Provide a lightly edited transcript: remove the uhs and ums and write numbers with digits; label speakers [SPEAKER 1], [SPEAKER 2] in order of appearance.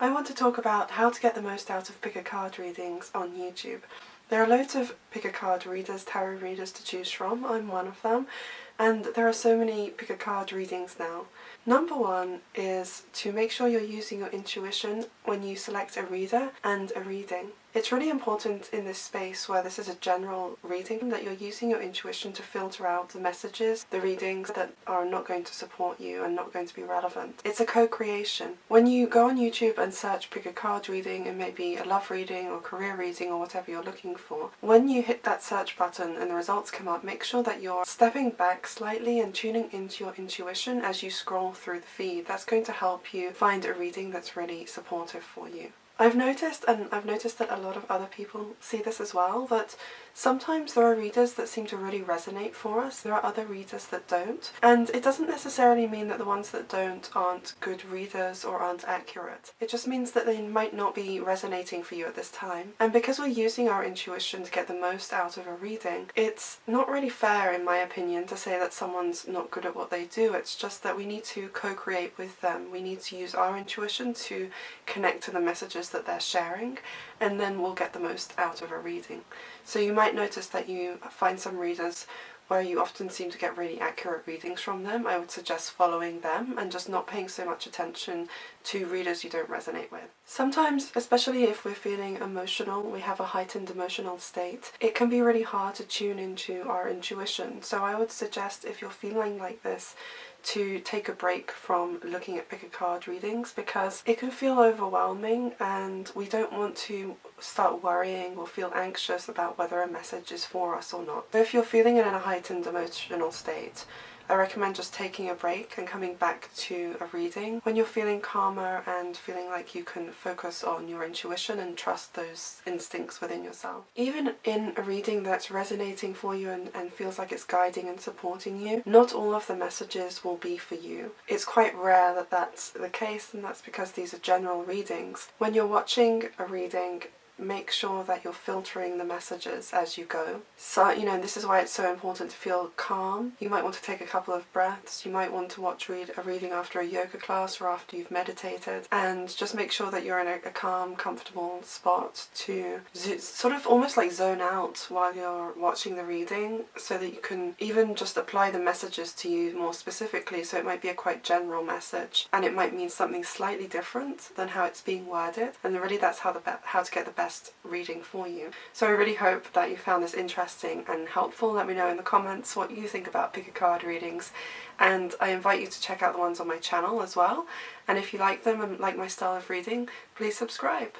[SPEAKER 1] I want to talk about how to get the most out of pick-a-card readings on YouTube. There are loads of pick-a-card readers, tarot readers to choose from. I'm one of them, and there are so many pick-a-card readings now. Number one is to make sure you're using your intuition when you select a reader and a reading. It's really important in this space where this is a general reading that you're using your intuition to filter out the messages, the readings that are not going to support you and not going to be relevant. It's a co-creation. When you go on YouTube and search pick a card reading and maybe a love reading or career reading or whatever you're looking for, when you hit that search button and the results come up, make sure that you're stepping back slightly and tuning into your intuition as you scroll through the feed. That's going to help you find a reading that's really supportive for you. I've noticed that a lot of other people see this as well, that sometimes there are readers that seem to really resonate for us, there are other readers that don't, and it doesn't necessarily mean that the ones that don't aren't good readers or aren't accurate. It just means that they might not be resonating for you at this time, and because we're using our intuition to get the most out of a reading, it's not really fair, in my opinion, to say that someone's not good at what they do. It's just that we need to co-create with them. We need to use our intuition to connect to the messages that they're sharing, and then we'll get the most out of a reading. So you might notice that you find some readers where you often seem to get really accurate readings from them. I would suggest following them and just not paying so much attention to readers you don't resonate with. Sometimes, especially if we're feeling emotional, we have a heightened emotional state, it can be really hard to tune into our intuition. So I would suggest, if you're feeling like this, to take a break from looking at pick-a-card readings, because it can feel overwhelming and we don't want to start worrying or feel anxious about whether a message is for us or not. So if you're feeling in a heightened emotional state, I recommend just taking a break and coming back to a reading when you're feeling calmer and feeling like you can focus on your intuition and trust those instincts within yourself. Even in a reading that's resonating for you and feels like it's guiding and supporting you, not all of the messages will be for you. It's quite rare that that's the case, and that's because these are general readings. When you're watching a reading, make sure that you're filtering the messages as you go. So, this is why it's so important to feel calm. You might want to take a couple of breaths. You might want to read a reading after a yoga class or after you've meditated, and just make sure that you're in a calm, comfortable spot to sort of almost like zone out while you're watching the reading, so that you can even just apply the messages to you more specifically. So it might be a quite general message, and it might mean something slightly different than how it's being worded, and really that's how to get the best reading for you. So I really hope that you found this interesting and helpful. Let me know in the comments what you think about pick-a-card readings, and I invite you to check out the ones on my channel as well. And if you like them and like my style of reading, please subscribe.